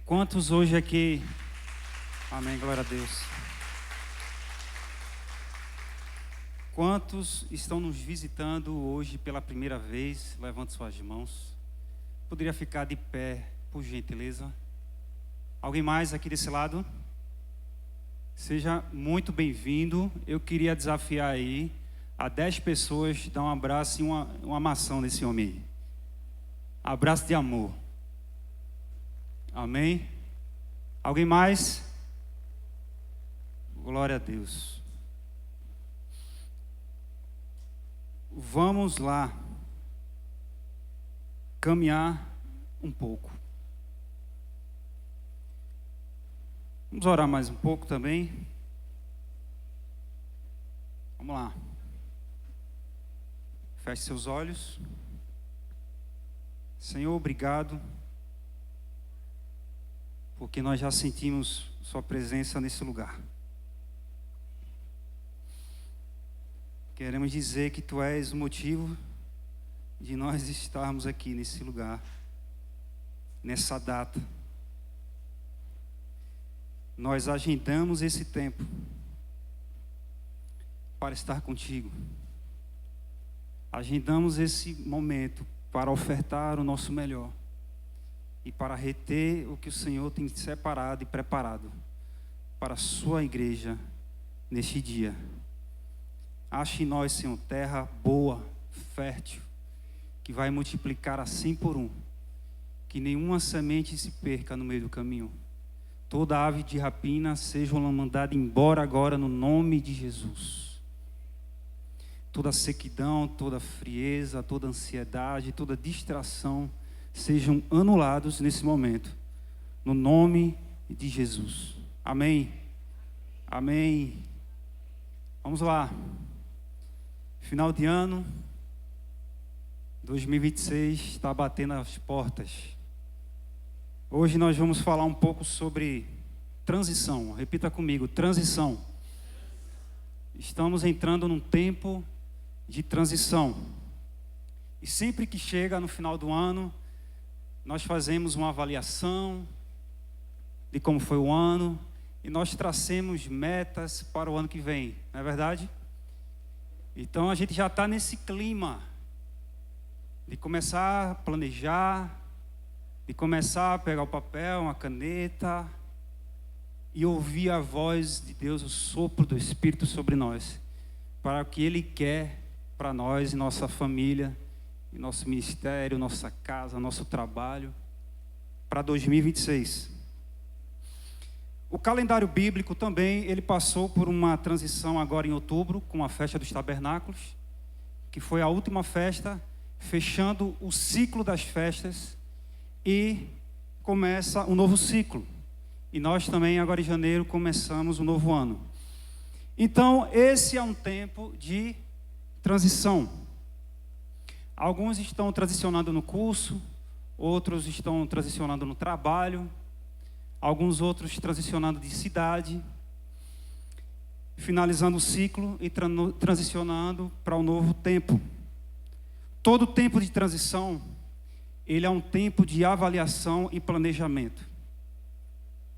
Quantos hoje aqui... Amém, glória a Deus. Quantos estão nos visitando hoje pela primeira vez? Levante suas mãos. Poderia ficar de pé, por gentileza. Alguém mais aqui desse lado? Seja muito bem-vindo. Eu queria desafiar aí a 10 pessoas, dar um abraço e uma maçã nesse homem aí. Abraço de amor. Amém? Alguém mais? Glória a Deus. Vamos lá caminhar um pouco. Vamos orar mais um pouco também. Vamos lá. Feche seus olhos. Senhor, obrigado, porque nós já sentimos sua presença nesse lugar. Queremos dizer que Tu és o motivo de nós estarmos aqui nesse lugar, nessa data. Nós agendamos esse tempo para estar contigo. Agendamos esse momento para ofertar o nosso melhor e para reter o que o Senhor tem separado e preparado para a sua igreja neste dia. Ache em nós, Senhor, terra boa, fértil, que vai multiplicar a 100 por 1. Que nenhuma semente se perca no meio do caminho. Toda ave de rapina seja mandada embora agora no nome de Jesus. Toda sequidão, toda frieza, toda ansiedade, toda distração sejam anulados nesse momento, no nome de Jesus. Amém? Amém. Vamos lá. Final de ano, 2026 está batendo as portas. Hoje nós vamos falar um pouco sobre transição. Repita comigo, transição. Estamos entrando num tempo de transição. E sempre que chega no final do ano, nós fazemos uma avaliação de como foi o ano e nós tracemos metas para o ano que vem, não é verdade? Então a gente já está nesse clima de começar a planejar, de começar a pegar o papel, uma caneta e ouvir a voz de Deus, o sopro do Espírito sobre nós, para o que Ele quer para nós e nossa família, e nosso ministério, nossa casa, nosso trabalho, para 2026. O calendário bíblico também, ele passou por uma transição agora em outubro, com a festa dos tabernáculos, que foi a última festa, fechando o ciclo das festas, e começa um novo ciclo. E nós também, agora em janeiro, começamos um novo ano. Então, esse é um tempo de transição. Alguns estão transicionando no curso, outros estão transicionando no trabalho, alguns outros transicionando de cidade, finalizando o ciclo e transicionando para um novo tempo. Todo tempo de transição, ele é um tempo de avaliação e planejamento.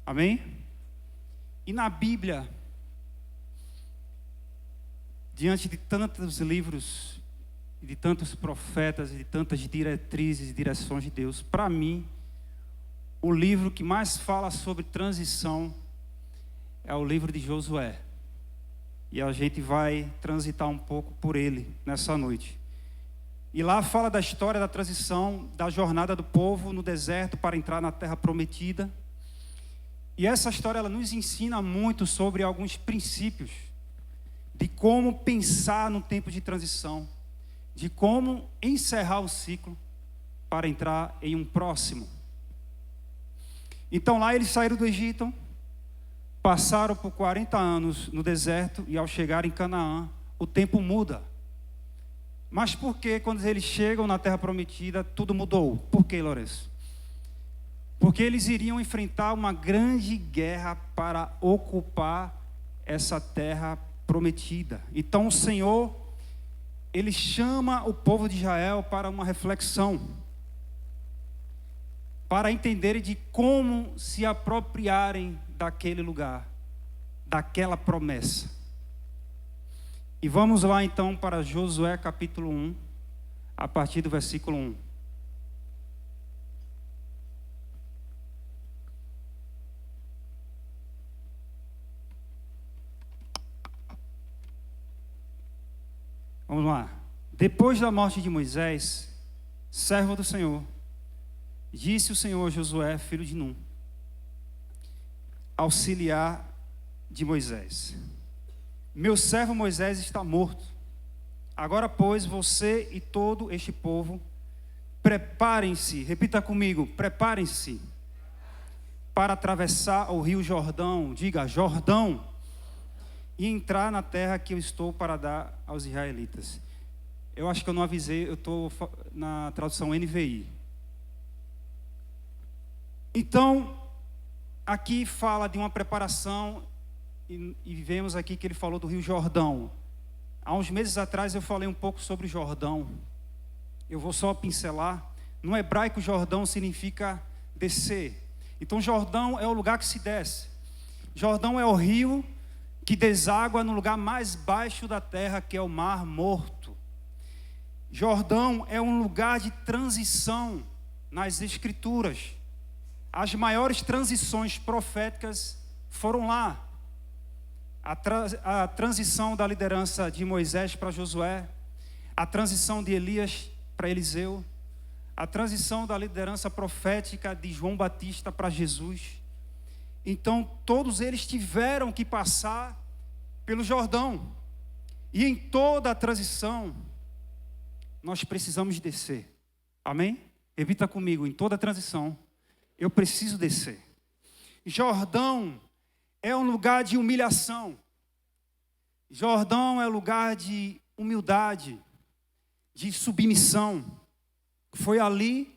Amém? E na Bíblia, diante de tantos livros, de tantos profetas, de tantas diretrizes e direções de Deus, para mim, o livro que mais fala sobre transição é o livro de Josué. E a gente vai transitar um pouco por ele nessa noite. E lá fala da história da transição, da jornada do povo no deserto para entrar na terra prometida. E essa história ela nos ensina muito sobre alguns princípios de como pensar no tempo de transição, de como encerrar o ciclo para entrar em um próximo. Então lá eles saíram do Egito, passaram por 40 anos no deserto e ao chegar em Canaã, o tempo muda. Mas por que quando eles chegam na terra prometida, tudo mudou? Por que, Lourenço? Porque eles iriam enfrentar uma grande guerra para ocupar essa terra prometida. Então o Senhor, Ele chama o povo de Israel para uma reflexão. para entenderem de como se apropriarem daquele lugar, daquela promessa. E vamos lá então para Josué capítulo 1, a partir do versículo 1. Vamos lá. Depois da morte de Moisés, servo do Senhor, disse o Senhor a Josué, filho de Num, auxiliar de Moisés: meu servo Moisés está morto. Agora, pois, você e todo este povo, preparem-se, repita comigo, preparem-se para atravessar o rio Jordão, diga Jordão, e entrar na terra que eu estou para dar aos israelitas. Eu acho que eu não avisei, eu estou na tradução NVI. Então, aqui fala de uma preparação, e vemos aqui que ele falou do rio Jordão. Há uns meses atrás eu falei um pouco sobre o Jordão. Eu vou só pincelar. No hebraico, Jordão significa descer. Então, Jordão é o lugar que se desce. Jordão é o rio que deságua no lugar mais baixo da terra, que é o Mar Morto. Jordão é um lugar de transição nas Escrituras. As maiores transições proféticas foram lá. A transição da liderança de Moisés para Josué, a transição de Elias para Eliseu, a transição da liderança profética de João Batista para Jesus. Então, todos eles tiveram que passar pelo Jordão. E em toda a transição, nós precisamos descer. Amém? Repita comigo, em toda a transição, eu preciso descer. Jordão é um lugar de humilhação. Jordão é um lugar de humildade, de submissão. Foi ali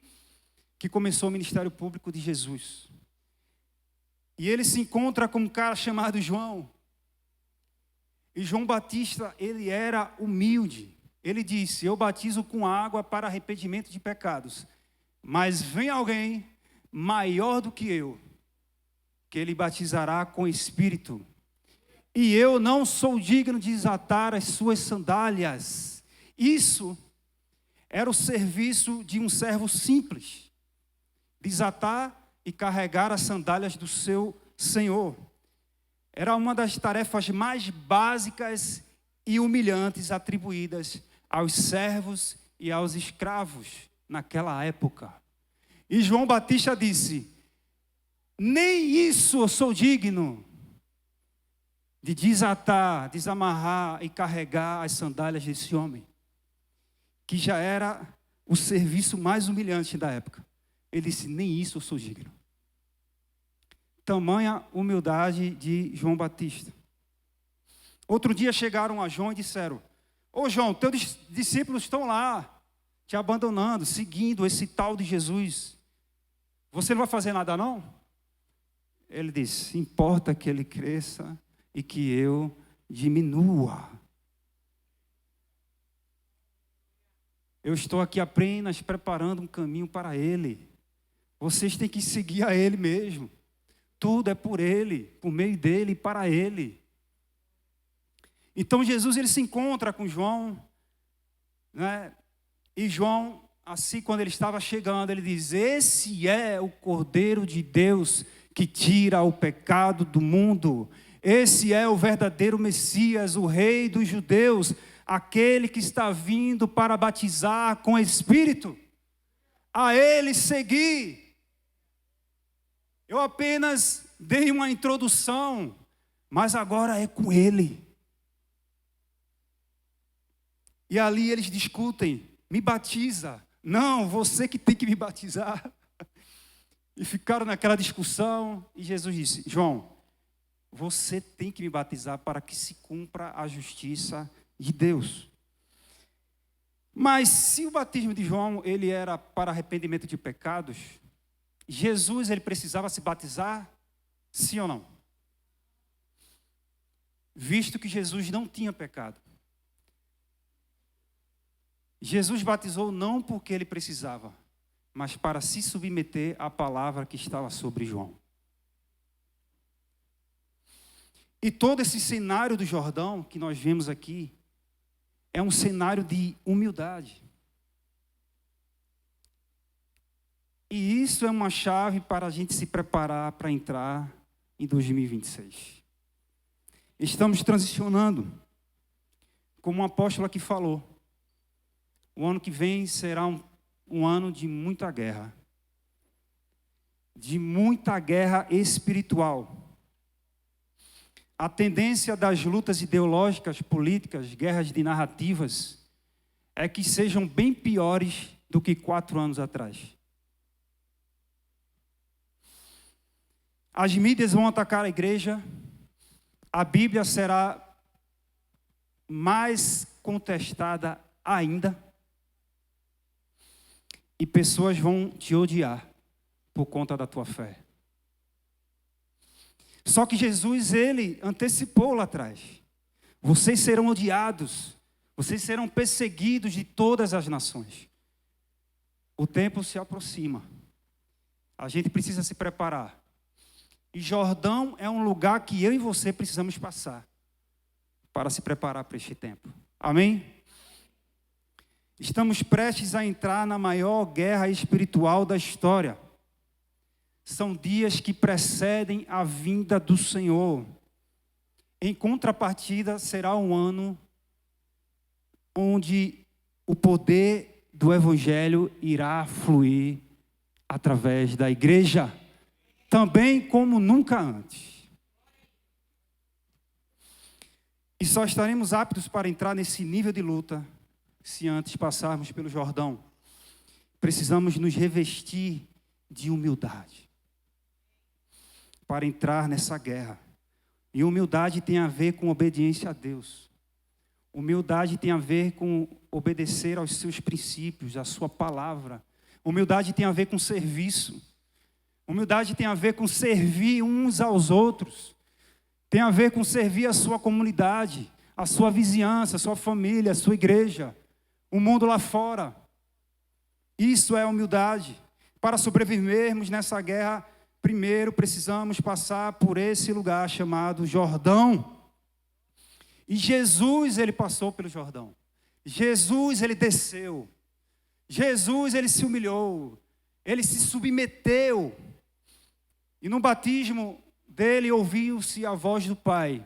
que começou o ministério público de Jesus. E ele se encontra com um cara chamado João. E João Batista, ele era humilde. Ele disse: eu batizo com água para arrependimento de pecados. Mas vem alguém maior do que eu, que ele batizará com Espírito. E eu não sou digno de desatar as suas sandálias. Isso era o serviço de um servo simples. Desatar e carregar as sandálias do seu Senhor. Era uma das tarefas mais básicas e humilhantes atribuídas aos servos e aos escravos naquela época. E João Batista disse: nem isso eu sou digno de desatar, desamarrar e carregar as sandálias desse homem, que já era o serviço mais humilhante da época. Ele disse: nem isso eu sou digno. Tamanha humildade de João Batista. Outro dia chegaram a João e disseram: ô João, teus discípulos estão lá, te abandonando, seguindo esse tal de Jesus. Você não vai fazer nada não? Ele disse: importa que ele cresça e que eu diminua. Eu estou aqui apenas preparando um caminho para ele. Vocês têm que seguir a ele mesmo. Tudo é por ele, por meio dele e para ele. Então Jesus, ele se encontra com João, né? E João, assim, quando ele estava chegando, ele diz: esse é o Cordeiro de Deus que tira o pecado do mundo. Esse é o verdadeiro Messias, o Rei dos judeus, aquele que está vindo para batizar com Espírito. A ele segui. Eu apenas dei uma introdução, mas agora é com ele. E ali eles discutem: me batiza. Não, você que tem que me batizar. E ficaram naquela discussão, e Jesus disse: João, você tem que me batizar para que se cumpra a justiça de Deus. Mas se o batismo de João, ele era para arrependimento de pecados, Jesus, ele precisava se batizar, sim ou não? Visto que Jesus não tinha pecado. Jesus batizou não porque ele precisava. mas para se submeter à palavra que estava sobre João. E todo esse cenário do Jordão que nós vemos aqui é um cenário de humildade. E isso é uma chave para a gente se preparar para entrar em 2026. Estamos transicionando, como o apóstolo aqui falou. O ano que vem será um ano de muita guerra. De muita guerra espiritual. A tendência das lutas ideológicas, políticas, guerras de narrativas, é que sejam bem piores do que 4 anos atrás. As mídias vão atacar a igreja, a Bíblia será mais contestada ainda, e pessoas vão te odiar por conta da tua fé. Só que Jesus, ele antecipou lá atrás. Vocês serão odiados, vocês serão perseguidos de todas as nações. O tempo se aproxima. A gente precisa se preparar. E Jordão é um lugar que eu e você precisamos passar para se preparar para este tempo. Amém? Estamos prestes a entrar na maior guerra espiritual da história. São dias que precedem a vinda do Senhor. Em contrapartida, será um ano onde o poder do Evangelho irá fluir através da igreja, também como nunca antes. E só estaremos aptos para entrar nesse nível de luta se antes passarmos pelo Jordão. Precisamos nos revestir de humildade para entrar nessa guerra. E humildade tem a ver com obediência a Deus. Humildade tem a ver com obedecer aos seus princípios, à sua palavra. Humildade tem a ver com serviço. Humildade tem a ver com servir uns aos outros. Tem a ver com servir a sua comunidade, a sua vizinhança, a sua família, a sua igreja, o mundo lá fora. Isso é humildade. Para sobrevivermos nessa guerra, primeiro precisamos passar por esse lugar chamado Jordão. E Jesus, ele passou pelo Jordão. Jesus, ele desceu. Jesus, ele se humilhou. Ele se submeteu. E no batismo dele ouviu-se a voz do Pai.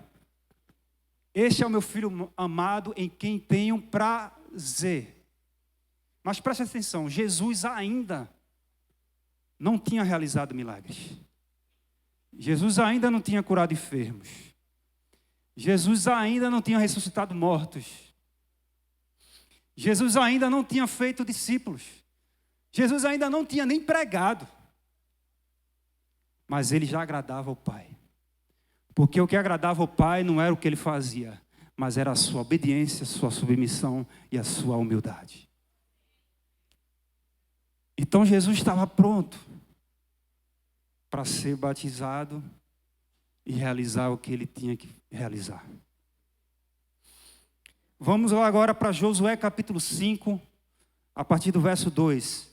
Este é o meu filho amado em quem tenho prazer. Mas preste atenção, Jesus ainda não tinha realizado milagres. Jesus ainda não tinha curado enfermos. Jesus ainda não tinha ressuscitado mortos. Jesus ainda não tinha feito discípulos. Jesus ainda não tinha nem pregado. Mas ele já agradava ao Pai. Porque o que agradava ao Pai não era o que ele fazia, mas era a sua obediência, a sua submissão e a sua humildade. Então Jesus estava pronto para ser batizado e realizar o que ele tinha que realizar. Vamos lá agora para Josué capítulo 5, a partir do verso 2.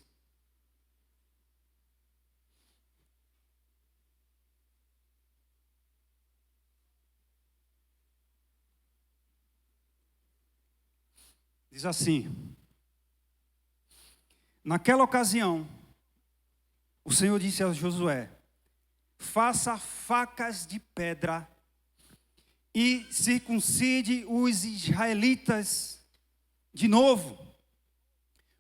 Diz assim: naquela ocasião, o Senhor disse a Josué: faça facas de pedra e circuncide os israelitas de novo.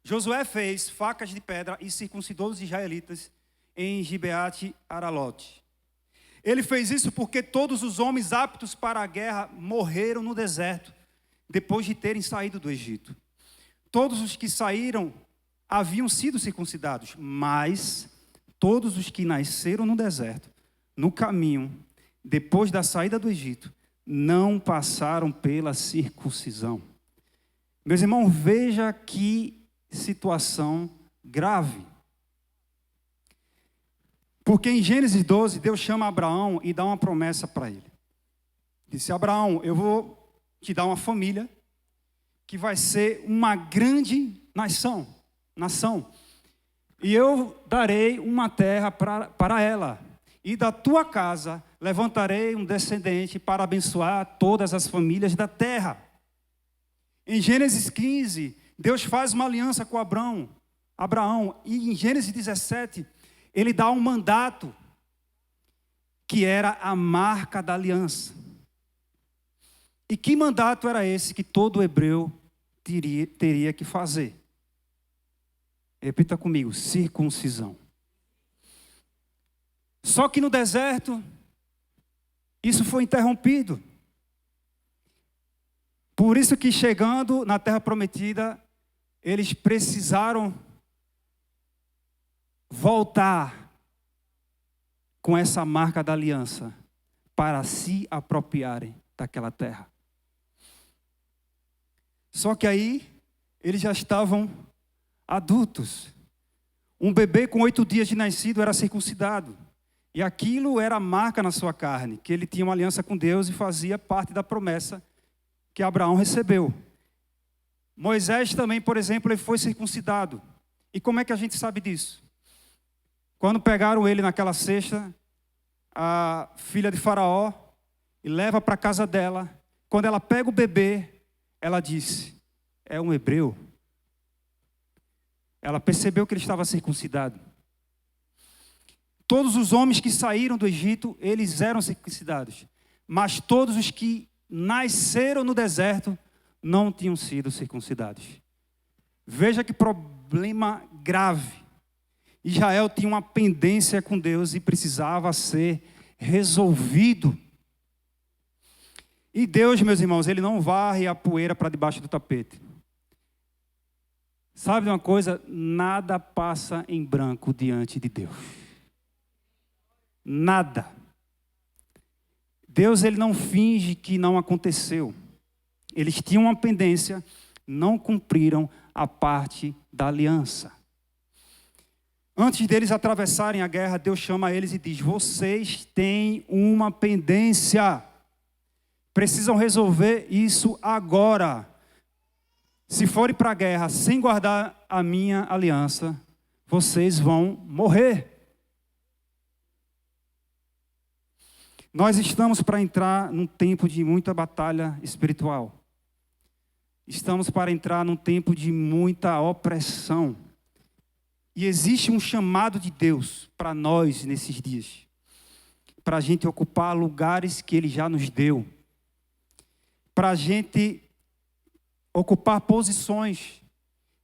Josué fez facas de pedra e circuncidou os israelitas em Gibeate Aralote. Ele fez isso porque todos os homens aptos para a guerra morreram no deserto, depois de terem saído do Egito. Todos os que saíram haviam sido circuncidados, mas todos os que nasceram no deserto, no caminho, depois da saída do Egito, não passaram pela circuncisão. Meus irmãos, veja que situação grave. Porque em Gênesis 12, Deus chama Abraão e dá uma promessa para ele. Disse: Abraão, eu vou te dar uma família que vai ser uma grande nação. e eu darei uma terra para ela. E da tua casa levantarei um descendente para abençoar todas as famílias da terra. Em Gênesis 15, Deus faz uma aliança com Abraão. E em Gênesis 17, ele dá um mandato, que era a marca da aliança. E que mandato era esse que todo hebreu teria que fazer? Repita comigo: circuncisão. Só que no deserto, isso foi interrompido. Por isso que chegando na terra prometida, eles precisaram voltar com essa marca da aliança para se apropriarem daquela terra. Só que aí eles já estavam adultos. Um bebê com 8 dias de nascido era circuncidado. E aquilo era a marca na sua carne, que ele tinha uma aliança com Deus e fazia parte da promessa que Abraão recebeu. Moisés também, por exemplo, ele foi circuncidado. E como é que a gente sabe disso? Quando pegaram ele naquela cesta, a filha de Faraó, e leva para a casa dela, quando ela pega o bebê, ela disse: é um hebreu. Ela percebeu que ele estava circuncidado. Todos os homens que saíram do Egito, eles eram circuncidados. Mas todos os que nasceram no deserto não tinham sido circuncidados. Veja que problema grave. Israel tinha uma pendência com Deus e precisava ser resolvido. E Deus, meus irmãos, ele não varre a poeira para debaixo do tapete. Sabe uma coisa? Nada passa em branco diante de Deus. Nada. Deus, ele não finge que não aconteceu. Eles tinham uma pendência, não cumpriram a parte da aliança. Antes deles atravessarem a guerra, Deus chama eles e diz: vocês têm uma pendência. Precisam resolver isso agora. Se forem para a guerra sem guardar a minha aliança, vocês vão morrer. Nós estamos para entrar num tempo de muita batalha espiritual. Estamos para entrar num tempo de muita opressão. E existe um chamado de Deus para nós nesses dias. Para a gente ocupar lugares que Ele já nos deu. Para a gente ocupar posições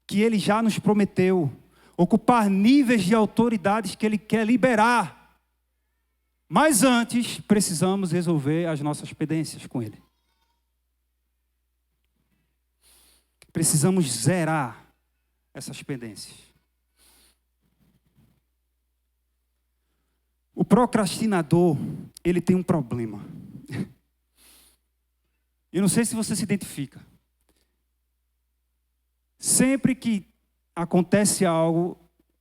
que Ele já nos prometeu. Ocupar níveis de autoridades que Ele quer liberar. Mas antes, precisamos resolver as nossas pendências com Ele. Precisamos zerar essas pendências. O procrastinador, ele tem um problema. Eu não sei se você se identifica. Sempre que acontece algo,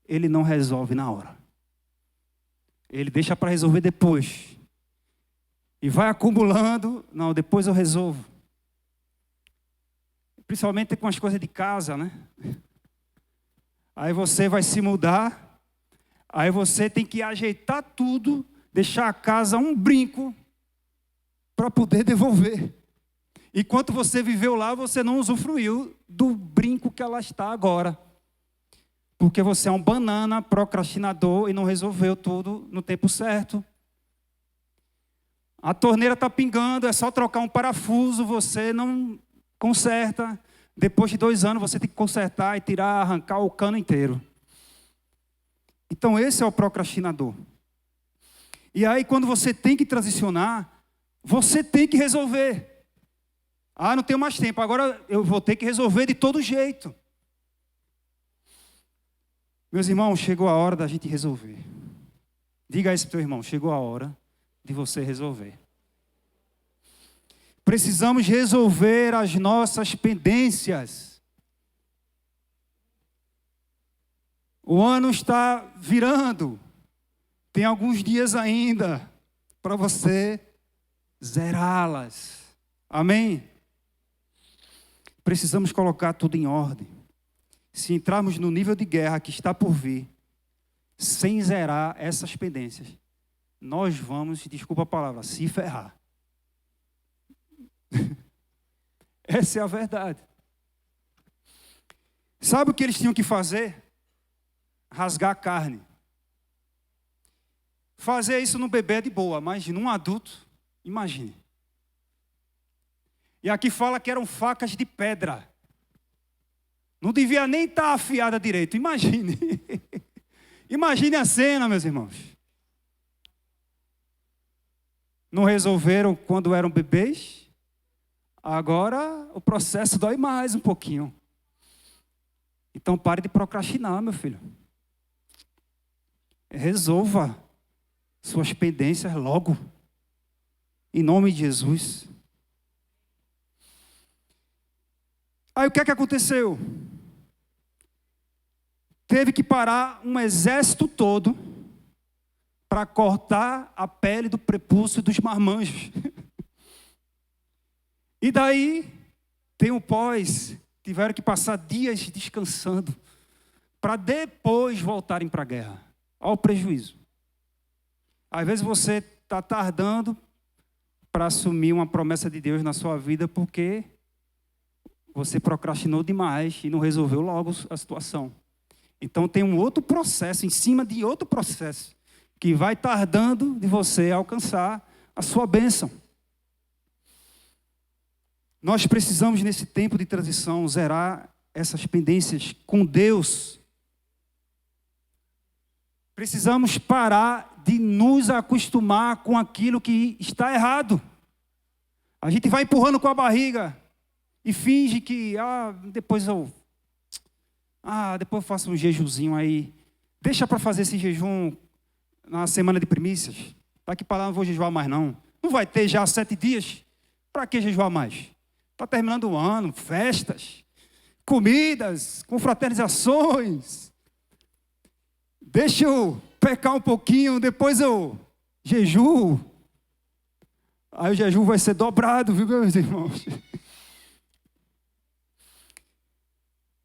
ele não resolve na hora. Ele deixa para resolver depois. E vai acumulando. Não, depois eu resolvo. Principalmente com as coisas de casa, né? Aí você vai se mudar. Aí você tem que ajeitar tudo. Deixar a casa um brinco. Para poder devolver. Enquanto você viveu lá, você não usufruiu do brinco que ela está agora. Porque você é um banana, procrastinador e não resolveu tudo no tempo certo. A torneira está pingando, é só trocar um parafuso, você não conserta. Depois de 2 anos você tem que consertar e tirar, arrancar o cano inteiro. Então esse é o procrastinador. E aí quando você tem que transicionar, você tem que resolver. Ah, não tenho mais tempo, agora eu vou ter que resolver de todo jeito. Meus irmãos, chegou a hora da gente resolver. Diga isso para o teu irmão, chegou a hora de você resolver. Precisamos resolver as nossas pendências. O ano está virando. Tem alguns dias ainda para você zerá-las. Amém? Precisamos colocar tudo em ordem. Se entrarmos no nível de guerra que está por vir, sem zerar essas pendências, nós vamos, desculpa a palavra, se ferrar. Essa é a verdade. Sabe o que eles tinham que fazer? Rasgar a carne. Fazer isso no bebê é de boa, mas num adulto, imagine. E aqui fala que eram facas de pedra. Não devia nem estar afiada direito, imagine. Imagine a cena, meus irmãos. Não resolveram quando eram bebês? Agora o processo dói mais um pouquinho. Então pare de procrastinar, meu filho. Resolva suas pendências logo. Em nome de Jesus. Aí o que é que aconteceu? Teve que parar um exército todo para cortar a pele do prepúcio dos marmanjos. E daí, tem o pós, tiveram que passar dias descansando para depois voltarem para a guerra. Olha o prejuízo. Às vezes você está tardando para assumir uma promessa de Deus na sua vida porque você procrastinou demais e não resolveu logo a situação. Então tem um outro processo, em cima de outro processo, que vai tardando de você alcançar a sua bênção. Nós precisamos, nesse tempo de transição, zerar essas pendências com Deus. Precisamos parar de nos acostumar com aquilo que está errado. A gente vai empurrando com a barriga e finge que, depois eu faço um jejuzinho aí. Deixa para fazer esse jejum na semana de primícias. Daqui para lá não vou jejuar mais não. Não vai ter já 7 dias. Para que jejuar mais? Está terminando o ano, festas, comidas, confraternizações. Deixa eu pecar um pouquinho, depois eu jejuo. Aí o jejum vai ser dobrado, viu, meus irmãos?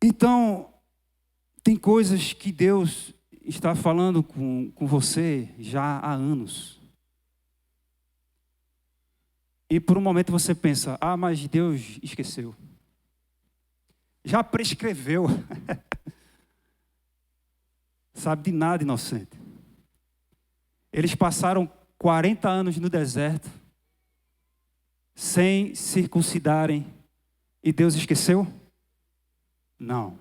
Então, tem coisas que Deus está falando com você já há anos. E por um momento você pensa, mas Deus esqueceu. Já prescreveu. Sabe de nada, inocente. Eles passaram 40 anos no deserto, sem circuncidarem, e Deus esqueceu? Não.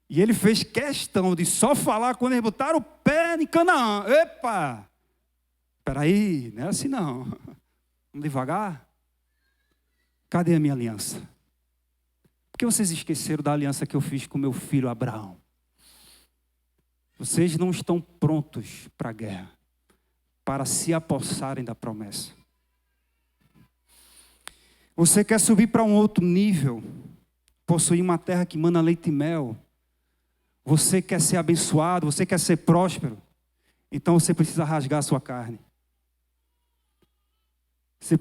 E ele fez questão de só falar quando eles botaram o pé em Canaã. Epa! Espera aí, não é assim não. Vamos devagar? Cadê a minha aliança? Por que vocês esqueceram da aliança que eu fiz com meu filho Abraão? Vocês não estão prontos para a guerra, para se apossarem da promessa. Você quer subir para um outro nível, possuir uma terra que mana leite e mel. Você quer ser abençoado, você quer ser próspero. Então você precisa rasgar a sua carne. Você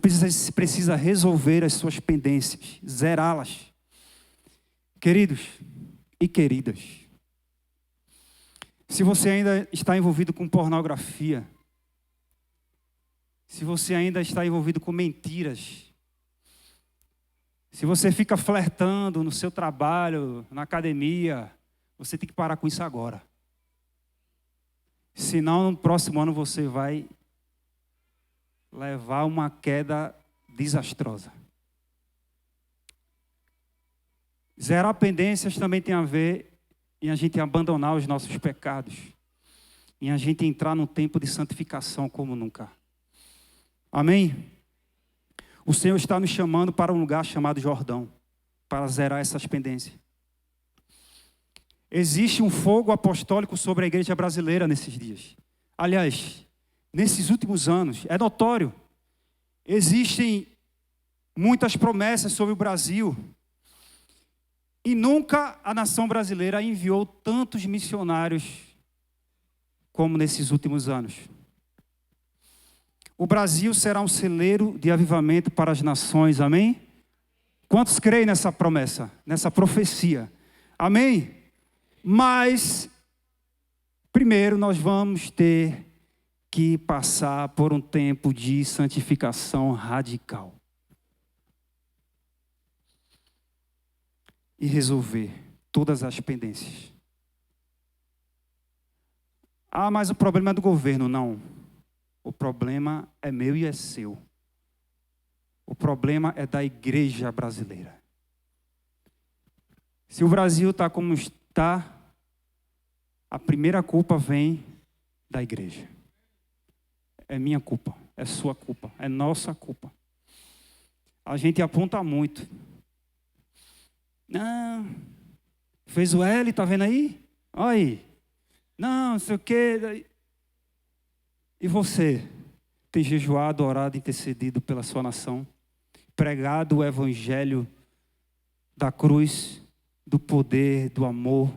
precisa resolver as suas pendências, zerá-las. Queridos e queridas, se você ainda está envolvido com pornografia, se você ainda está envolvido com mentiras, se você fica flertando no seu trabalho, na academia, você tem que parar com isso agora. Senão, no próximo ano você vai levar uma queda desastrosa. Zerar pendências também tem a ver em a gente abandonar os nossos pecados, em a gente entrar num tempo de santificação como nunca. Amém? O Senhor está nos chamando para um lugar chamado Jordão, para zerar essas pendências. Existe um fogo apostólico sobre a igreja brasileira nesses dias. Aliás, nesses últimos anos, é notório, existem muitas promessas sobre o Brasil. E nunca a nação brasileira enviou tantos missionários como nesses últimos anos. O Brasil será um celeiro de avivamento para as nações, amém? Quantos creem nessa promessa, nessa profecia? Amém? Mas Primeiro, nós vamos ter que passar por um tempo de santificação radical. E resolver todas as pendências. Ah, mas o problema é do governo. Não. O problema é meu e é seu. O problema é da igreja brasileira. Se o Brasil está como está, a primeira culpa vem da igreja. É minha culpa, é sua culpa, é nossa culpa. A gente aponta muito. Não, fez o L, tá vendo aí? Olha aí. Não sei o quê. E você tem jejuado, orado, intercedido pela sua nação? Pregado o evangelho da cruz, do poder, do amor?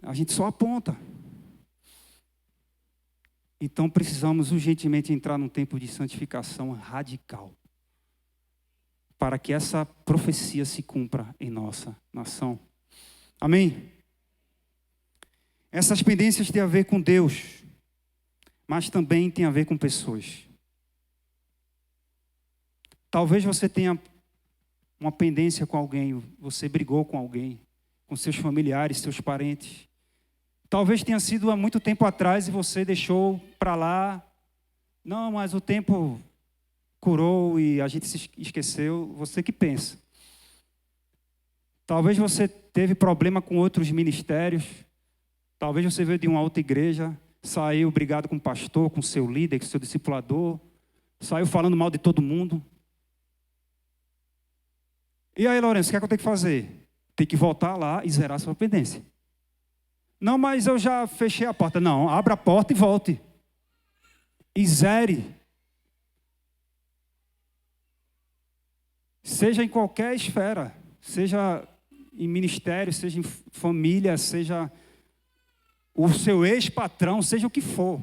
A gente só aponta. Então precisamos urgentemente entrar num tempo de santificação radical, para que essa profecia se cumpra em nossa nação. Amém? Essas pendências têm a ver com Deus, mas também têm a ver com pessoas. Talvez você tenha uma pendência com alguém, você brigou com alguém, com seus familiares, seus parentes. Talvez tenha sido há muito tempo atrás e você deixou para lá. Não, mas o tempo curou e a gente se esqueceu. Você que pensa. Talvez você teve problema com outros ministérios. Talvez você veio de uma outra igreja, saiu brigado com o pastor, com o seu líder, com o seu discipulador. Saiu falando mal de todo mundo. E aí, Lourenço, o que é que eu tenho que fazer? Tem que voltar lá e zerar a sua pendência. Não, mas eu já fechei a porta. Não, abra a porta e volte. E zere. Seja em qualquer esfera. Seja em ministério, seja em família, seja o seu ex-patrão, seja o que for.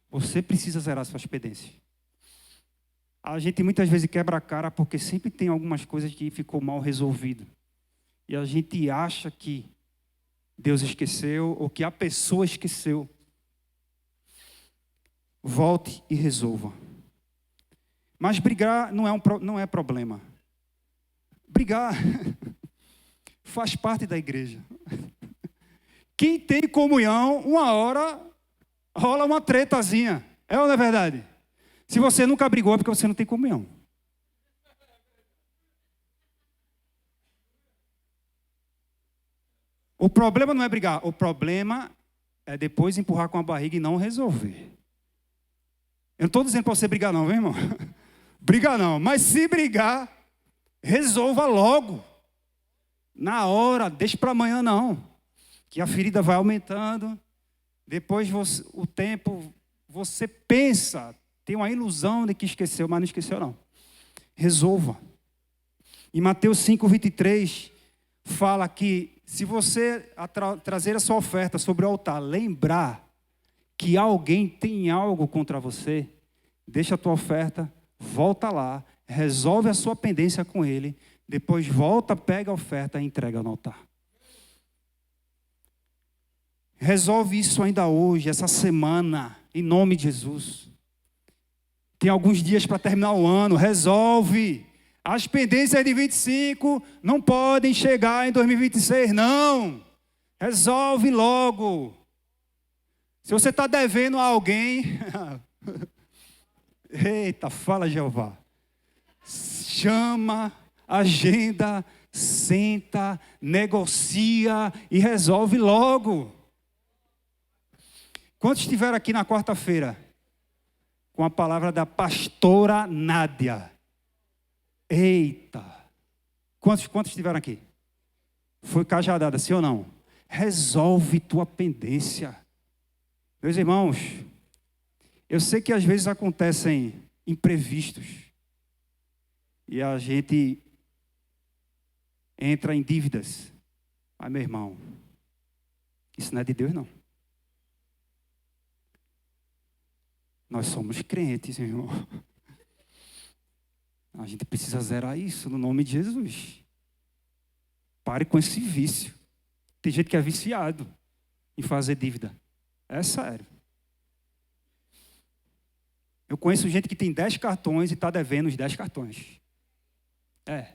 Você precisa zerar suas pendências. A gente muitas vezes quebra a cara porque sempre tem algumas coisas que ficou mal resolvido. E a gente acha que Deus esqueceu ou que a pessoa esqueceu. Volte e resolva. Mas brigar não é problema. Brigar faz parte da igreja. Quem tem comunhão, uma hora rola uma tretazinha. É ou não é verdade? Se você nunca brigou é porque você não tem comunhão. O problema não é brigar, o problema é depois empurrar com a barriga e não resolver. Eu não estou dizendo para você brigar não, viu, irmão? Brigar não, mas se brigar, resolva logo. Na hora, deixe para amanhã não. Que a ferida vai aumentando. Depois o tempo, você pensa, tem uma ilusão de que esqueceu, mas não esqueceu não. Resolva. Em Mateus 5:23, fala que se você trazer a sua oferta sobre o altar, lembrar que alguém tem algo contra você, deixa a tua oferta, volta lá, resolve a sua pendência com ele, depois volta, pega a oferta e entrega no altar. Resolve isso ainda hoje, essa semana, em nome de Jesus. Tem alguns dias para terminar o ano, resolve. As pendências de 25 não podem chegar em 2026, não. Resolve logo. Se você está devendo a alguém, eita, fala Jeová. Chama, agenda, senta, negocia e resolve logo. Quantos estiveram aqui na quarta-feira com a palavra da pastora Nádia? Eita! Quantos estiveram aqui? Foi cajadada, sim ou não? Resolve tua pendência. Meus irmãos, eu sei que às vezes acontecem imprevistos. E a gente entra em dívidas. Mas, meu irmão, isso não é de Deus, não. Nós somos crentes, meu irmão. A gente precisa zerar isso no nome de Jesus. Pare com esse vício. Tem gente que é viciado. em fazer dívida. É sério. Eu conheço gente que tem 10 cartões e está devendo os 10 cartões. É.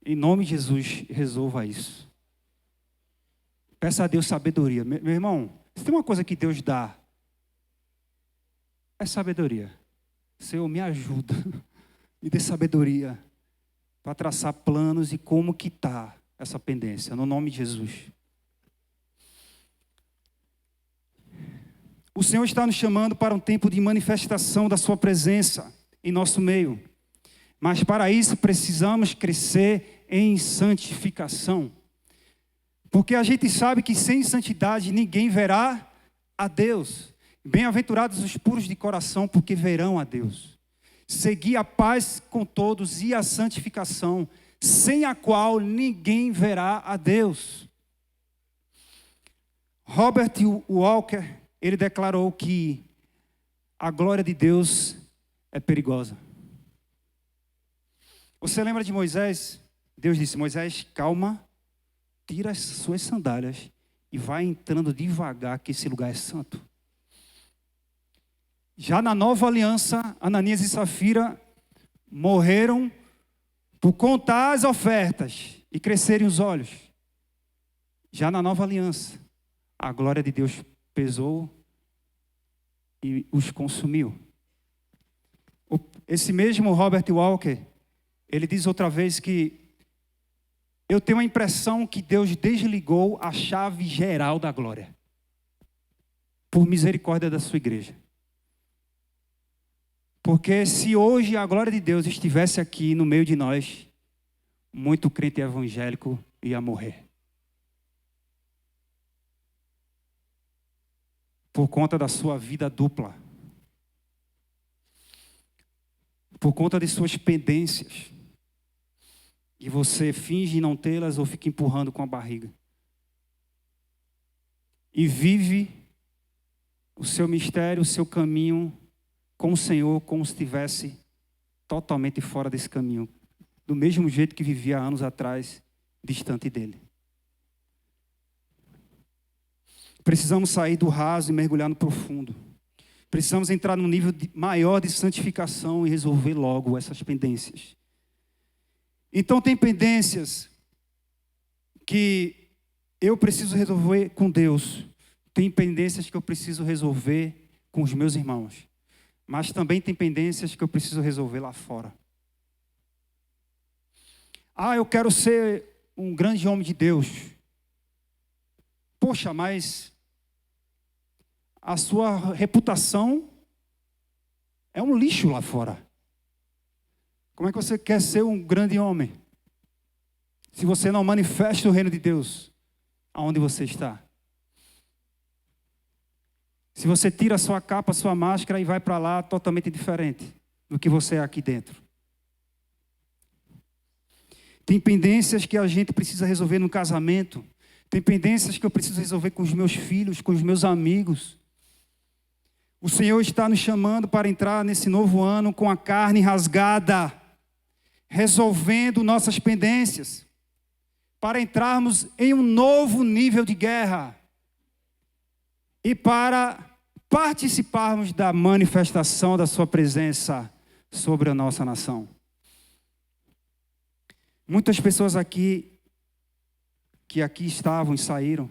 Em nome de Jesus, resolva isso. Peça a Deus sabedoria. Meu irmão, se tem uma coisa que Deus dá, é sabedoria. Senhor, me ajuda. Me dê sabedoria para traçar planos e como quitar essa pendência. No nome de Jesus. O Senhor está nos chamando para um tempo de manifestação da sua presença em nosso meio. Mas para isso precisamos crescer em santificação. Porque a gente sabe que sem santidade ninguém verá a Deus. Bem-aventurados os puros de coração, porque verão a Deus. Segui a paz com todos e a santificação, sem a qual ninguém verá a Deus. Robert Walker, ele declarou que a glória de Deus é perigosa. Você lembra de Moisés? Deus disse: Moisés, calma, tira as suas sandálias e vai entrando devagar, que esse lugar é santo. Já na nova aliança, Ananias e Safira morreram por contar as ofertas e crescerem os olhos. Já na nova aliança, a glória de Deus pesou e os consumiu. Esse mesmo Robert Walker, ele diz outra vez que eu tenho a impressão que Deus desligou a chave geral da glória, por misericórdia da sua igreja. Porque se hoje a glória de Deus estivesse aqui no meio de nós, muito crente evangélico ia morrer. Por conta da sua vida dupla. Por conta de suas pendências. E você finge não tê-las ou fica empurrando com a barriga. E vive o seu mistério, o seu caminho com o Senhor, como se estivesse totalmente fora desse caminho. Do mesmo jeito que vivia anos atrás, distante dele. Precisamos sair do raso e mergulhar no profundo. Precisamos entrar num nível maior de santificação e resolver logo essas pendências. Então tem pendências que eu preciso resolver com Deus. Tem pendências que eu preciso resolver com os meus irmãos. Mas também tem pendências que eu preciso resolver lá fora. Eu quero ser um grande homem de Deus. Poxa, mas a sua reputação é um lixo lá fora. Como é que você quer ser um grande homem se você não manifesta o reino de Deus aonde você está? Se você tira a sua capa, a sua máscara e vai para lá totalmente diferente do que você é aqui dentro. Tem pendências que a gente precisa resolver no casamento. Tem pendências que eu preciso resolver com os meus filhos, com os meus amigos. O Senhor está nos chamando para entrar nesse novo ano com a carne rasgada, resolvendo nossas pendências, para entrarmos em um novo nível de guerra e para participarmos da manifestação da sua presença sobre a nossa nação. Muitas pessoas aqui, que aqui estavam e saíram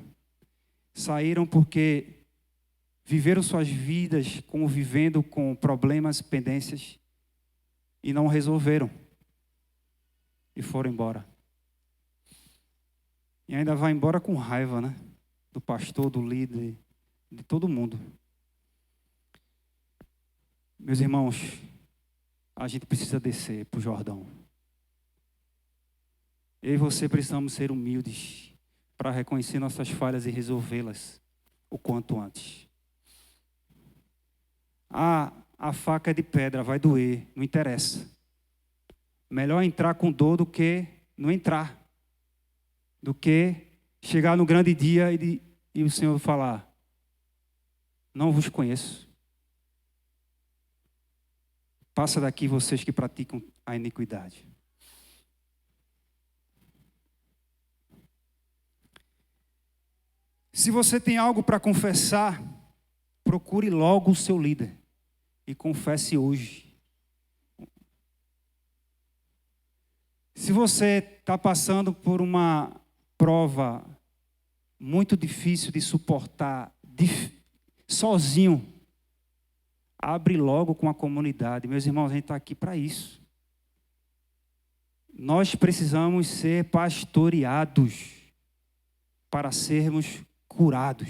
porque viveram suas vidas convivendo com problemas, pendências e não resolveram e foram embora. E ainda vai embora com raiva, né? Do pastor, do líder, de todo mundo. Meus irmãos, a gente precisa descer para o Jordão. Eu e você precisamos ser humildes para reconhecer nossas falhas e resolvê-las o quanto antes. A faca é de pedra, vai doer, não interessa. Melhor entrar com dor do que não entrar. Do que chegar no grande dia e o Senhor falar: não vos conheço. Passa daqui vocês que praticam a iniquidade. Se você tem algo para confessar, procure logo o seu líder e confesse hoje. Se você está passando por uma prova muito difícil de suportar, sozinho, abre logo com a comunidade. Meus irmãos, a gente está aqui para isso. Nós precisamos ser pastoreados para sermos curados.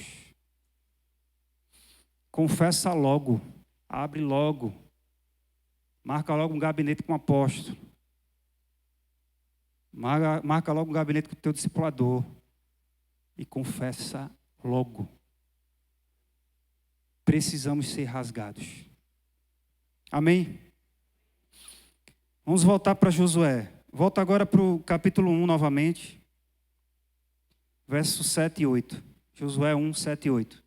Confessa logo, abre logo, marca logo um gabinete com o apóstolo. Marca logo um gabinete com o teu discipulador e confessa logo. Precisamos ser rasgados. Amém? Vamos voltar para Josué. Volta agora para o capítulo 1 novamente. Versos 7 e 8. Josué 1, 7 e 8.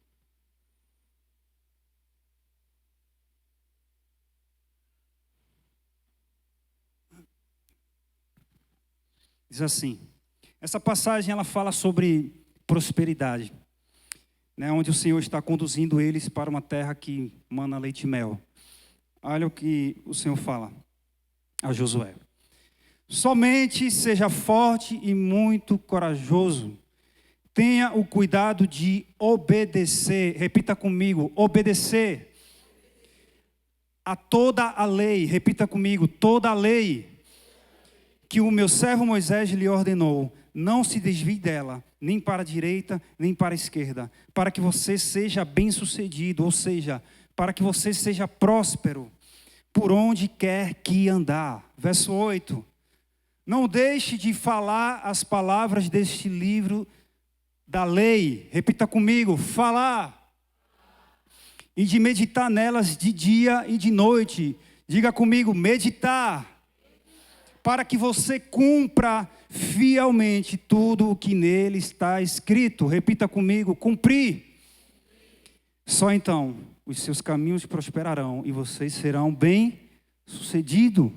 Diz assim, essa passagem ela fala sobre prosperidade, né, onde o Senhor está conduzindo eles para uma terra que mana leite e mel. Olha o que o Senhor fala a Josué. Somente seja forte e muito corajoso. Tenha o cuidado de obedecer, repita comigo, obedecer a toda a lei, repita comigo, toda a lei que o meu servo Moisés lhe ordenou, não se desvie dela, nem para a direita, nem para a esquerda, para que você seja bem-sucedido, ou seja, para que você seja próspero, por onde quer que andar. Verso 8. Não deixe de falar as palavras deste livro da lei, repita comigo, falar, e de meditar nelas de dia e de noite. Diga comigo, meditar. Para que você cumpra fielmente tudo o que nele está escrito. Repita comigo, cumprir. Só então os seus caminhos prosperarão e vocês serão bem-sucedidos.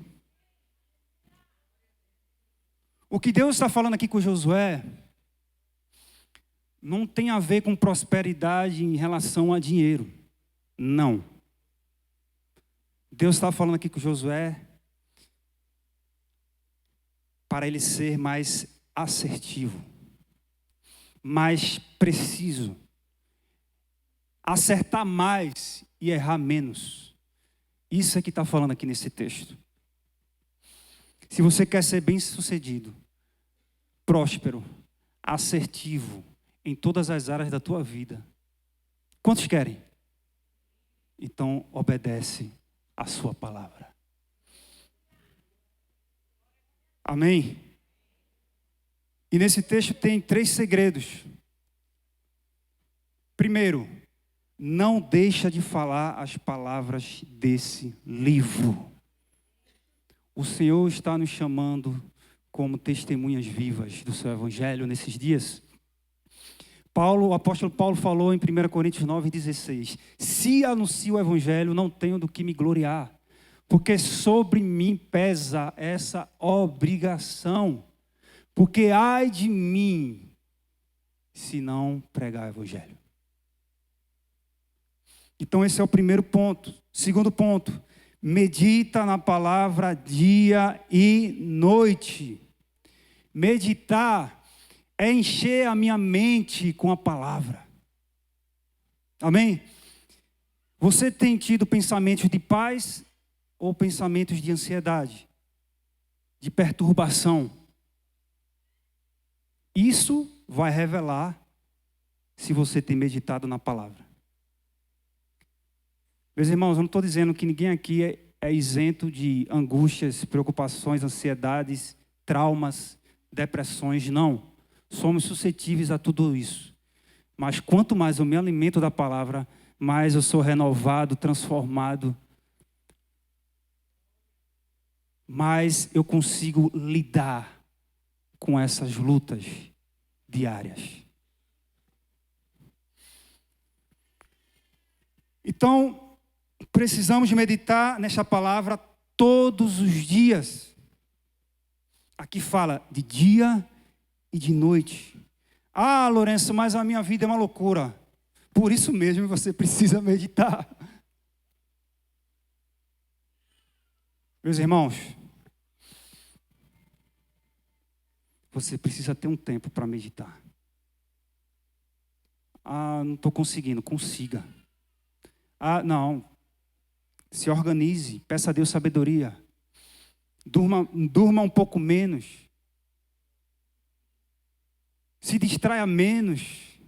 O que Deus está falando aqui com Josué não tem a ver com prosperidade em relação a dinheiro. Não. Deus está falando aqui com Josué para ele ser mais assertivo, mais preciso, acertar mais e errar menos. Isso é que está falando aqui nesse texto. Se você quer ser bem-sucedido, próspero, assertivo em todas as áreas da tua vida, quantos querem? Então obedece a sua palavra. Amém? E nesse texto tem 3 segredos. Primeiro, não deixa de falar as palavras desse livro. O Senhor está nos chamando como testemunhas vivas do seu evangelho nesses dias. O apóstolo Paulo falou em 1 Coríntios 9,16. Se anuncio o evangelho, não tenho do que me gloriar, porque sobre mim pesa essa obrigação. Porque ai de mim, se não pregar o evangelho. Então esse é o primeiro ponto. Segundo ponto, medita na palavra dia e noite. Meditar é encher a minha mente com a palavra. Amém? Você tem tido pensamentos de paz ou pensamentos de ansiedade, de perturbação? Isso vai revelar se você tem meditado na palavra. Meus irmãos, eu não estou dizendo que ninguém aqui é isento de angústias, preocupações, ansiedades, traumas, depressões, não. Somos suscetíveis a tudo isso. Mas quanto mais eu me alimento da palavra, mais eu sou renovado, transformado, mais eu consigo lidar com essas lutas diárias. Então, precisamos meditar nessa palavra todos os dias. Aqui fala de dia e de noite. Ah, Lourenço, mas a minha vida é uma loucura. Por isso mesmo você precisa meditar. Meus irmãos, você precisa ter um tempo para meditar. Ah, não estou conseguindo. Consiga. Ah, não. Se organize, peça a Deus sabedoria. Durma um pouco menos. Se distraia menos.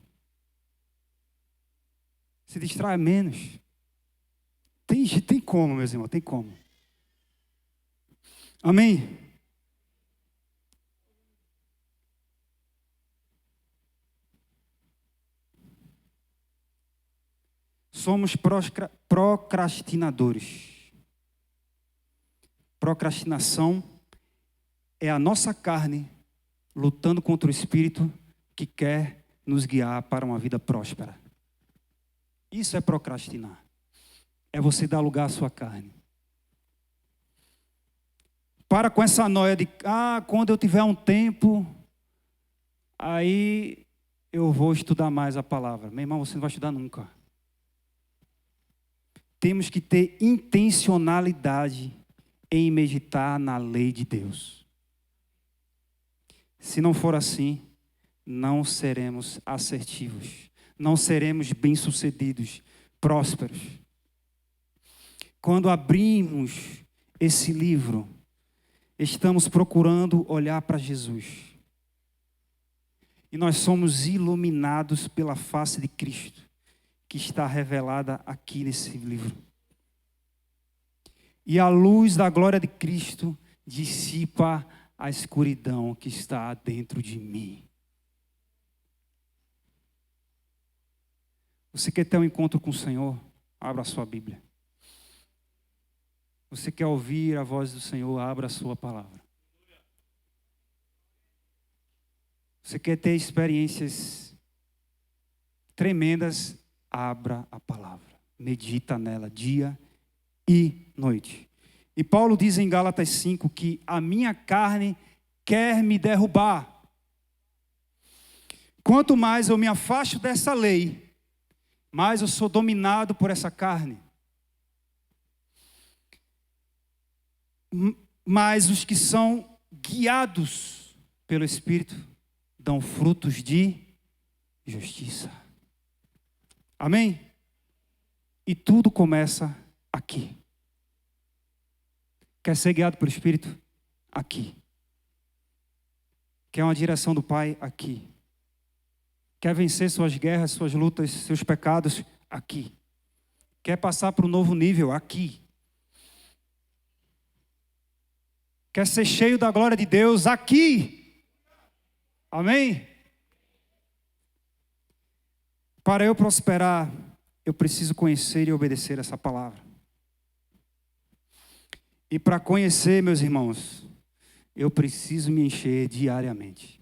Se distraia menos. Tem como, meus irmãos, tem como. Amém? Somos procrastinadores. Procrastinação é a nossa carne lutando contra o Espírito que quer nos guiar para uma vida próspera. Isso é procrastinar. É você dar lugar à sua carne. Para com essa noia de, quando eu tiver um tempo, aí eu vou estudar mais a palavra. Meu irmão, você não vai estudar nunca. Temos que ter intencionalidade em meditar na lei de Deus. Se não for assim, não seremos assertivos, não seremos bem-sucedidos, prósperos. Quando abrimos esse livro, estamos procurando olhar para Jesus. E nós somos iluminados pela face de Cristo, que está revelada aqui nesse livro. E a luz da glória de Cristo dissipa a escuridão que está dentro de mim. Você quer ter um encontro com o Senhor? Abra a sua Bíblia. Você quer ouvir a voz do Senhor? Abra a sua palavra. Você quer ter experiências tremendas? Abra a palavra. Medita nela dia e noite. E Paulo diz em Gálatas 5 que a minha carne quer me derrubar. Quanto mais eu me afasto dessa lei, mais eu sou dominado por essa carne. Mas os que são guiados pelo Espírito dão frutos de justiça. Amém? E tudo começa aqui. Quer ser guiado pelo Espírito? Aqui. Quer uma direção do Pai? Aqui. Quer vencer suas guerras, suas lutas, seus pecados? Aqui. Quer passar para um novo nível? Aqui. Quer ser cheio da glória de Deus? Aqui. Amém? Para eu prosperar, eu preciso conhecer e obedecer essa palavra. E para conhecer, meus irmãos, eu preciso me encher diariamente.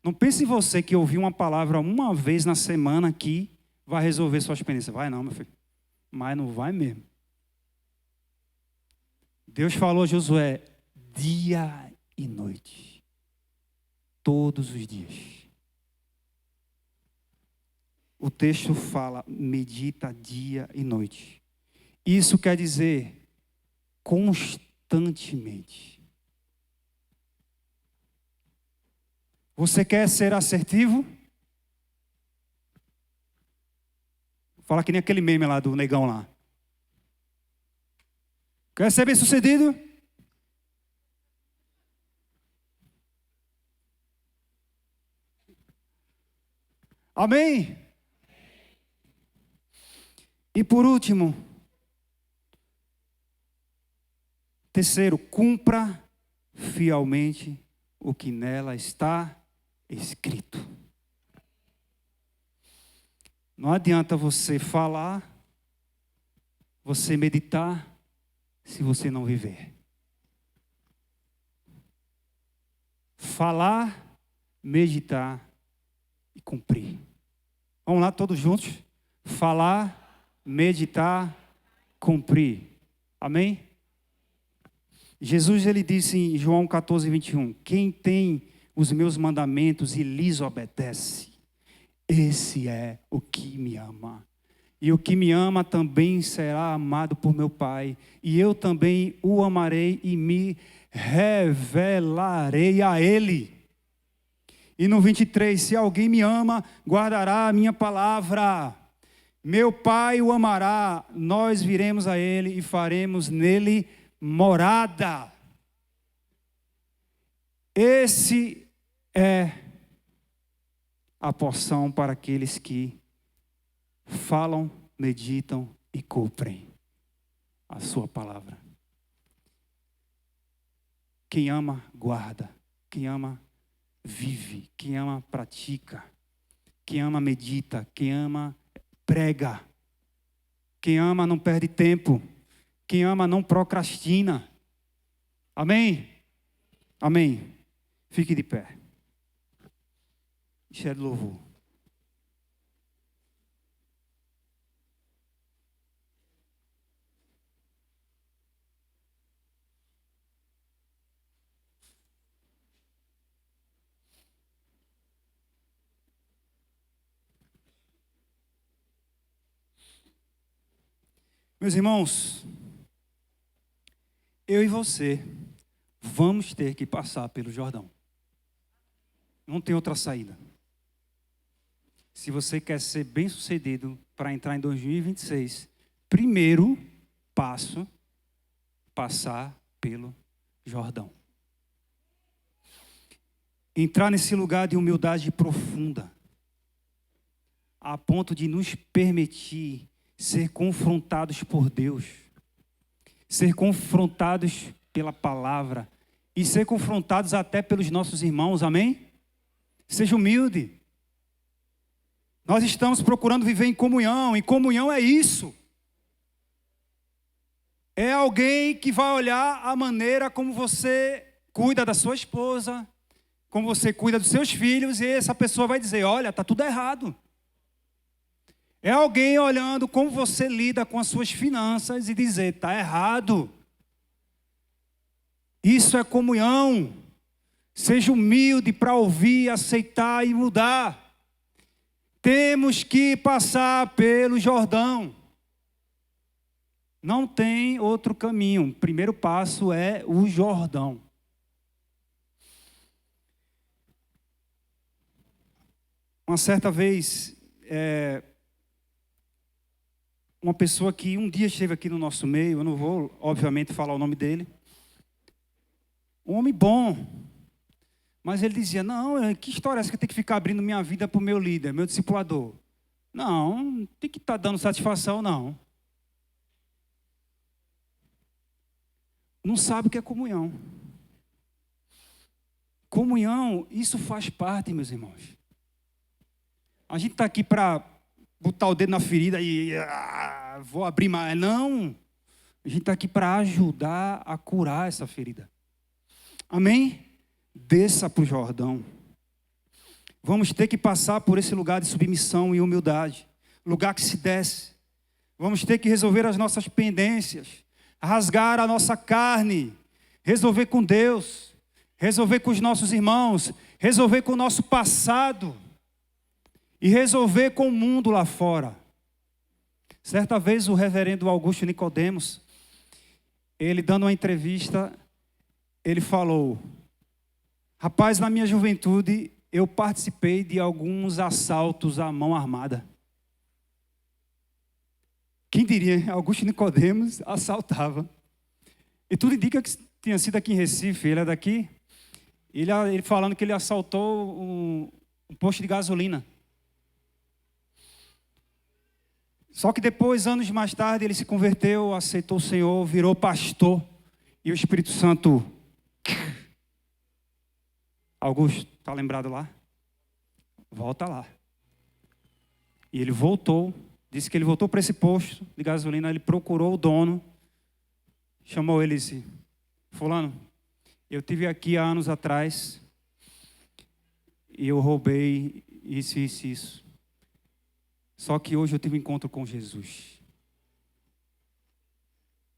Não pense em você que ouvir uma palavra uma vez na semana aqui vai resolver suas pendências. Vai não, meu filho. Mas não vai mesmo. Deus falou a Josué, dia e noite. Todos os dias. O texto fala, medita dia e noite. Isso quer dizer constantemente. Você quer ser assertivo? Fala que nem aquele meme lá do negão lá. Quer ser bem-sucedido? Amém? E por último, terceiro, cumpra fielmente o que nela está escrito. Não adianta você falar, você meditar, se você não viver. Falar, meditar e cumprir. Vamos lá, todos juntos? Falar, meditar, cumprir. Amém? Jesus, ele disse em João 14, 21, quem tem os meus mandamentos e lhes obedece, esse é o que me ama. E o que me ama também será amado por meu Pai, e eu também o amarei e me revelarei a ele. E no 23, se alguém me ama, guardará a minha palavra. Meu Pai o amará, nós viremos a ele e faremos nele morada. Esse é a porção para aqueles que falam, meditam e cumprem a sua palavra. Quem ama, guarda. Quem ama, vive. Quem ama, pratica. Quem ama, medita. Quem ama, prega. Quem ama, não perde tempo. Quem ama, não procrastina. Amém? Amém. Fique de pé. Cheio de louvor. Meus irmãos, eu e você vamos ter que passar pelo Jordão. Não tem outra saída. Se você quer ser bem-sucedido para entrar em 2026, primeiro passo, passar pelo Jordão. Entrar nesse lugar de humildade profunda, a ponto de nos permitir ser confrontados por Deus, ser confrontados pela palavra e ser confrontados até pelos nossos irmãos, amém? Seja humilde. Nós estamos procurando viver em comunhão é isso. É alguém que vai olhar a maneira como você cuida da sua esposa, como você cuida dos seus filhos, e essa pessoa vai dizer, olha, está tudo errado. É alguém olhando como você lida com as suas finanças e dizer, está errado. Isso é comunhão. Seja humilde para ouvir, aceitar e mudar. Temos que passar pelo Jordão. Não tem outro caminho. O primeiro passo é o Jordão. Uma certa vez, uma pessoa que um dia esteve aqui no nosso meio, eu não vou, obviamente, falar o nome dele. Um homem bom. Mas ele dizia, não, que história é essa que eu tenho que ficar abrindo minha vida para o meu líder, meu discipulador? Não tem que estar dando satisfação, não. Não sabe o que é comunhão. Comunhão, isso faz parte, meus irmãos. A gente está aqui para botar o dedo na ferida e vou abrir mais. Não. A gente está aqui para ajudar a curar essa ferida. Amém? Desça para o Jordão. Vamos ter que passar por esse lugar de submissão e humildade. Lugar que se desce. Vamos ter que resolver as nossas pendências. Rasgar a nossa carne. Resolver com Deus. Resolver com os nossos irmãos. Resolver com o nosso passado. E resolver com o mundo lá fora. Certa vez o reverendo Augusto Nicodemos, ele dando uma entrevista, ele falou, rapaz, na minha juventude eu participei de alguns assaltos à mão armada. Quem diria, Augusto Nicodemos assaltava. E tudo indica que tinha sido aqui em Recife, ele é daqui. Ele falando que ele assaltou um posto de gasolina. Só que depois, anos mais tarde, ele se converteu, aceitou o Senhor, virou pastor. E o Espírito Santo... Augusto, está lembrado lá? Volta lá. E ele voltou, disse que ele voltou para esse posto de gasolina, ele procurou o dono, chamou ele e disse, fulano, eu estive aqui há anos atrás e eu roubei isso. Só que hoje eu tive um encontro com Jesus.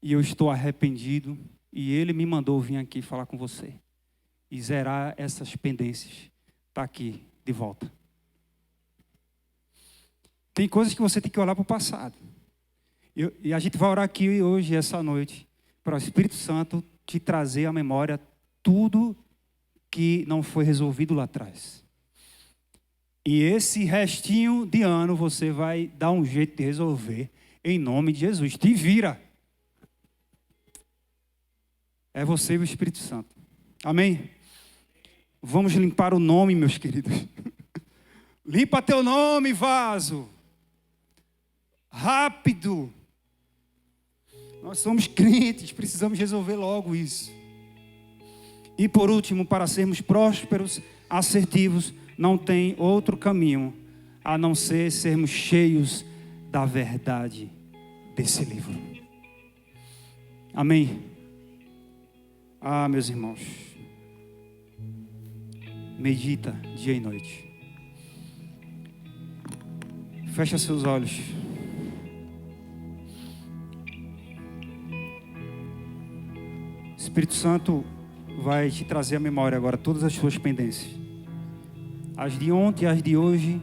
E eu estou arrependido. E ele me mandou vir aqui falar com você. e zerar essas pendências. Está aqui, de volta. Tem coisas que você tem que olhar para o passado. E a gente vai orar aqui hoje, essa noite, para o Espírito Santo te trazer à memória tudo que não foi resolvido lá atrás. E esse restinho de ano você vai dar um jeito de resolver, em nome de Jesus. Te vira. É você e o Espírito Santo. Amém? Vamos limpar o nome, meus queridos. Limpa teu nome, vaso. Rápido. Nós somos crentes, precisamos resolver logo isso. E por último, para sermos prósperos, assertivos, não tem outro caminho a não ser sermos cheios da verdade desse livro. Amém? Ah, meus irmãos, medita dia e noite. Fecha seus olhos. Espírito Santo vai te trazer à memória agora todas as suas pendências. As de ontem, as de hoje.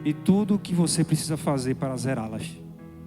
E tudo o que você precisa fazer para zerá-las.